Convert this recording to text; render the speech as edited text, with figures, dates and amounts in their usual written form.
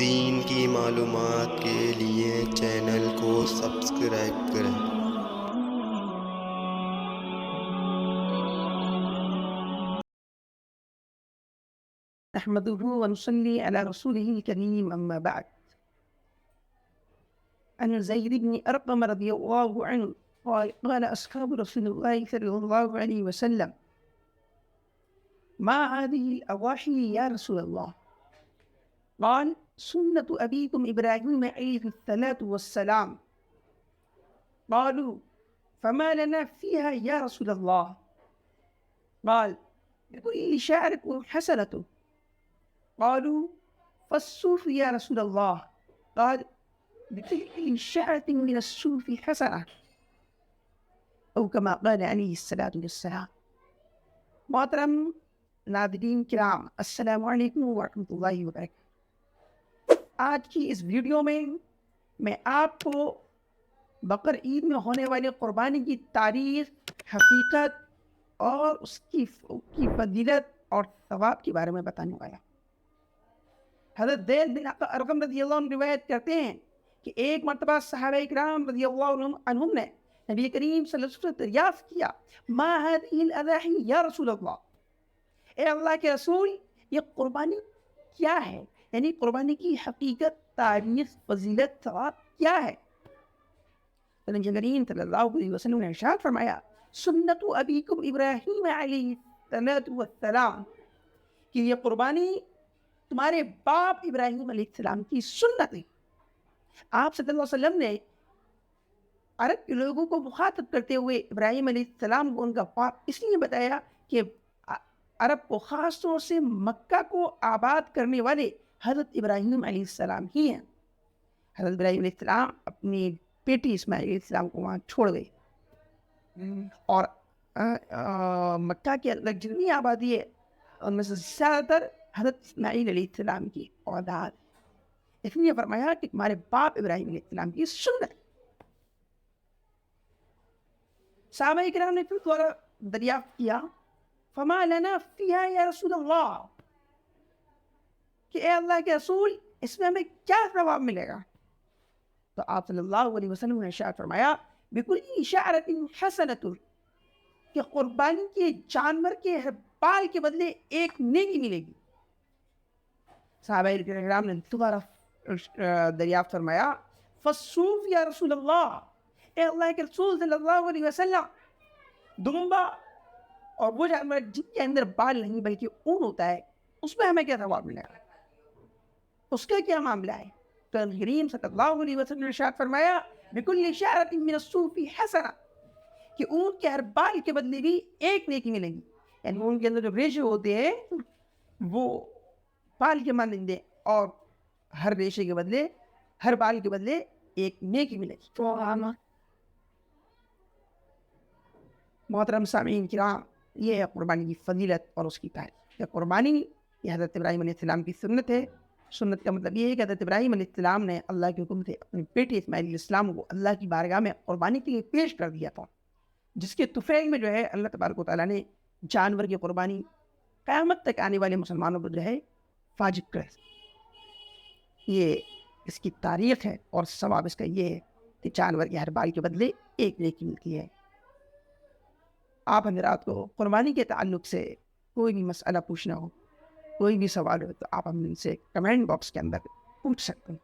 دین کی معلومات کے لیے چینل کو سبسکرائب کریں۔ نحمده ونصلي على رسوله الكريم أما بعد. عن زيد بن أرقم رضي الله عنه قال أصحاب رسول الله صلى الله عليه وسلم: ما هذه الأضاحي يا رسول الله؟ قال: سنة أبيكم إبراهيم عليه الصلاة والسلام. قالوا: فما لنا فيها يا رسول الله؟ قال: لكل شعرة حسنة. قالوا: فالصوف يا رسول الله؟ قال: بكل شعرة من الصوف حسنة، أو كما قال عليه الصلاة والسلام. محترم ناظرین کرام، السلام علیکم ورحمۃ اللہ وبرکاتہ۔ آج کی اس ویڈیو میں آپ کو بقر عید میں ہونے والے قربانی کی تاریخ، حقیقت اور اس کی فضیلت اور ثواب کے بارے میں بتانے والا۔ حضرت زید بن ارقم رضی اللہ عنہ روایت کرتے ہیں کہ ایک مرتبہ صحابہ اکرام رضی اللہ عنہم نے نبی کریم صلی اللہ علیہ وسلم دریافت کیا: ما هذه الاضاحی یا رسول اللہ؟ اے اللہ کے رسول، یہ قربانی کیا ہے؟ یعنی قربانی کی حقیقت، تاریخ، فضیلت، ثواب کیا ہے؟ نبی کریم صلی اللہ علیہ وسلم نے ارشاد فرمایا: سنت ابیکم ابراہیم علیہ السلام، کہ یہ قربانی تمہارے باپ ابراہیم علیہ السلام کی سنت ہے۔ آپ صلی اللہ علیہ وسلم نے عرب کے لوگوں کو مخاطب کرتے ہوئے ابراہیم علیہ السلام کو ان کا باپ اس لیے بتایا کہ عرب کو خاص طور سے مکہ کو آباد کرنے والے حضرت ابراہیم علیہ السلام ہی ہیں۔ حضرت ابراہیم علیہ السلام اپنی بیٹی اسماعیل علیہ السلام کو وہاں چھوڑ گئے، اور مکہ کے اندر جتنی آبادی ہے ان میں سے زیادہ تر حضرت اسماعیل علیہ السلام کی اولاد، اس لیے فرمایا کہ تمہارے باپ ابراہیم علیہ السلام کی سنت۔ صحابہ کرام نے پھر دوبارہ دریافت کیا: فما لنا فیہا یا رسول اللہ، کہ اے اللہ کے رسول، اس میں ہمیں کیا ثواب ملے گا؟ تو آپ صلی اللہ علیہ وسلم نے ارشاد فرمایا: بکل شعرۃ حسنۃ، کہ قربانی کے جانور کے ہر بال کے بدلے ایک نیکی ملے گی۔ صحابہ کرام نے دوبارہ دریافت فرمایا: فالصوف یا رسول اللہ، اے اللہ کے رسول صلی اللہ علیہ وسلم، دمبا اور وہ جانور جن کے اندر بال نہیں بلکہ اون ہوتا ہے، اس میں ہمیں کیا ثواب ملے گا؟ اس کا کیا معاملہ ہے؟ تو نبی کریم صلی اللہ علیہ وسلم نے ارشاد فرمایا: بکل شعرۃ من الصوف حسنہ، کہ اون کے ہر بال کے بدلے بھی ایک نیکی ملے گی۔ یعنی اون کے اندر جو ریشے ہوتے ہیں وہ بال کے مانندے، اور ہر ریشے کے بدلے، ہر بال کے بدلے ایک نیکی ملے گی۔ محترم سامعین کرام، یہ ہے قربانی کی فضیلت اور اس کی تعریف۔ یہ قربانی یہ حضرت ابراہیم علیہ السلام کی سنت ہے۔ سنت کا مطلب یہ ہے کہ حضرت ابراہیم علیہ السلام نے اللہ کے حکم سے اپنی بیٹی اسماعیل علیہ السلام کو اللہ کی بارگاہ میں قربانی کے لیے پیش کر دیا تھا، جس کے طفیل میں جو ہے اللہ تبارک و تعالیٰ نے جانور کی قربانی قیامت تک آنے والے مسلمانوں کو جو ہے واجب کر دی۔ یہ اس کی تاریخ ہے، اور ثواب اس کا یہ ہے کہ جانور کے ہر بال کے بدلے ایک نیکی ملتی ہے۔ آپ حضرات کو قربانی کے تعلق سے کوئی بھی مسئلہ پوچھنا ہو، کوئی بھی سوال ہو، تو آپ ہم سے کمنٹ باکس کے اندر پوچھ سکتے ہیں۔